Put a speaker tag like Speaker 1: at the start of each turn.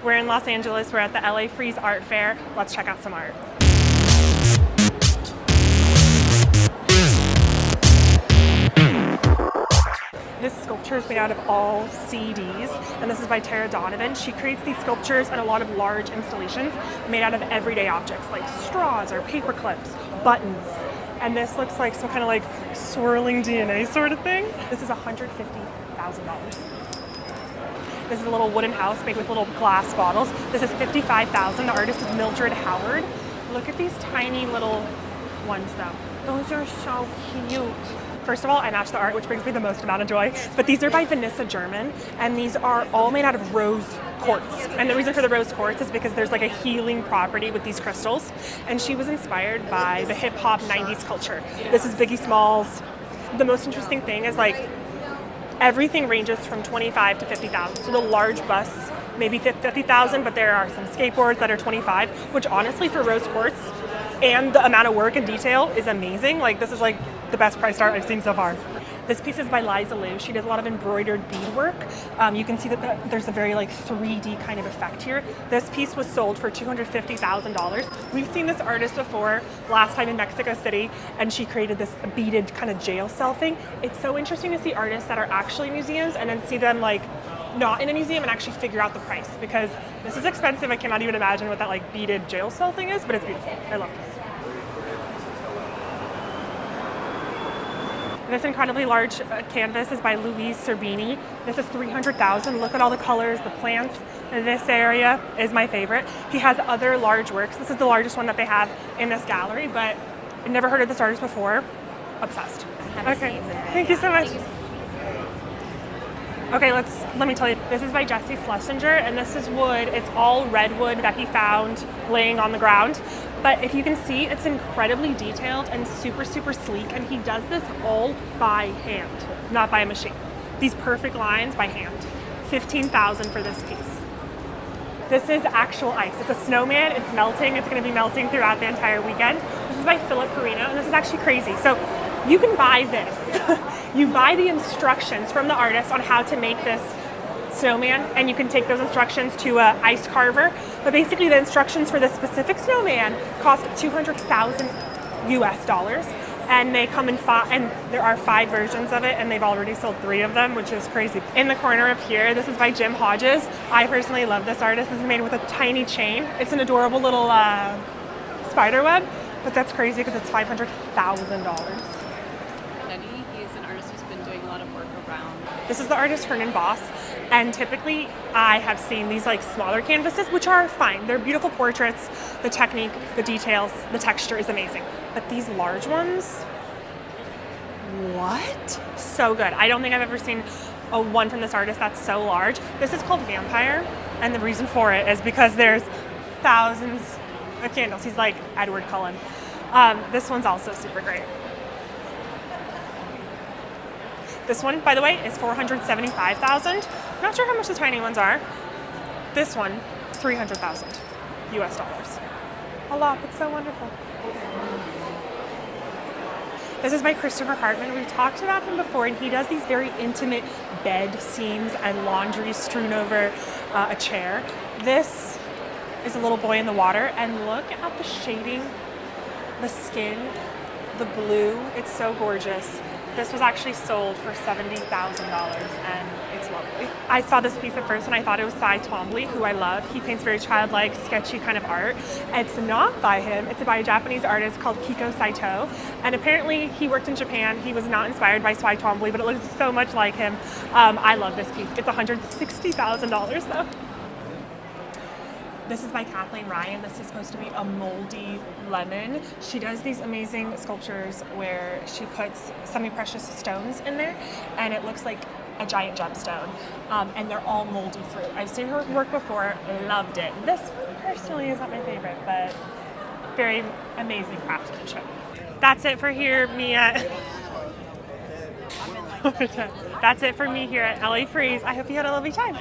Speaker 1: We're in Los Angeles. We're at the LA Frieze Art Fair. Let's check out some art. This sculpture is made out of all CDs, and this is by Tara Donovan. She creates these sculptures and a lot of large installations made out of everyday objects like straws or paper clips, buttons. And this looks like some kind of like swirling DNA sort of thing. This is $150,000. This is a little wooden house made with little glass bottles. This is $55,000. The artist is Mildred Howard. Look at these tiny little ones though. Those are so cute. First of all, I matched the art, which brings me the most amount of joy. But these are by Vanessa German, and these are all made out of rose quartz. And the reason for the rose quartz is because there's like a healing property with these crystals. And she was inspired by the hip hop 90s culture. This is Biggie Smalls. The most interesting thing is like everything ranges from 25 to 50,000. So the large busts, maybe 50,000, but there are some skateboards that are 25, which honestly for rose quartz and the amount of work and detail is amazing. Like this is like the best priced art I've seen so far. This piece is by Liza Liu. She does a lot of embroidered beadwork. You can see that there's a very like 3D kind of effect here. This piece was sold for $250,000. We've seen this artist before, last time in Mexico City, and she created this beaded kind of jail cell thing. It's so interesting to see artists that are actually in museums and then see them like not in a museum and actually figure out the price, because this is expensive. I cannot even imagine what that like beaded jail cell thing is, but it's beautiful. I love this. This incredibly large canvas is by Louise Serbini. This is $300,000. Look at all the colors, the plants. This area is my favorite. He has other large works. This is the largest one that they have in this gallery, but I've never heard of this artist before. Obsessed. Okay, thank you so much. Okay, let me tell you, this is by Jesse Schlesinger, and this is wood. It's all redwood that he found laying on the ground. But if you can see, it's incredibly detailed and super, super sleek, and he does this all by hand, not by a machine. These perfect lines by hand. $15,000 for this piece. This is actual ice. It's a snowman, it's melting, it's gonna be melting throughout the entire weekend. This is by Philip Carino, and this is actually crazy. So you can buy this. You buy the instructions from the artist on how to make this snowman, and you can take those instructions to an ice carver. But basically the instructions for this specific snowman cost $200,000 US, and they come in and there are 5 versions of it, and they've already sold 3 of them, which is crazy. In the corner up here, this is by Jim Hodges. I personally love this artist. This is made with a tiny chain. It's an adorable little spider web, but that's crazy because it's $500,000. This is the artist Hernan Boss, and typically I have seen these like smaller canvases, which are fine. They're beautiful portraits. The technique, the details, the texture is amazing. But these large ones, what? So good. I don't think I've ever seen a one from this artist that's so large. This is called Vampire, and the reason for it is because there's thousands of candles. He's like Edward Cullen. This one's also super great. This one, by the way, is $475,000. I'm not sure how much the tiny ones are. This one, $300,000 US. A lot, but so wonderful. This is by Christopher Hartman. We've talked about him before, and he does these very intimate bed scenes and laundry strewn over a chair. This is a little boy in the water, and look at the shading, the skin, the blue. It's so gorgeous. This was actually sold for $70,000, and it's lovely. I saw this piece at first and I thought it was Cy Twombly, who I love. He paints very childlike, sketchy kind of art. It's not by him. It's by a Japanese artist called Kiko Saito. And apparently he worked in Japan. He was not inspired by Cy Twombly, but it looks so much like him. I love this piece. It's $160,000 though. This is by Kathleen Ryan. This is supposed to be a moldy lemon. She does these amazing sculptures where she puts semi-precious stones in there, and it looks like a giant gemstone. And they're all moldy fruit. I've seen her work before, loved it. This one personally is not my favorite, but very amazing craftsmanship. That's it for here, Mia. That's it for me here at LA Frieze. I hope you had a lovely time.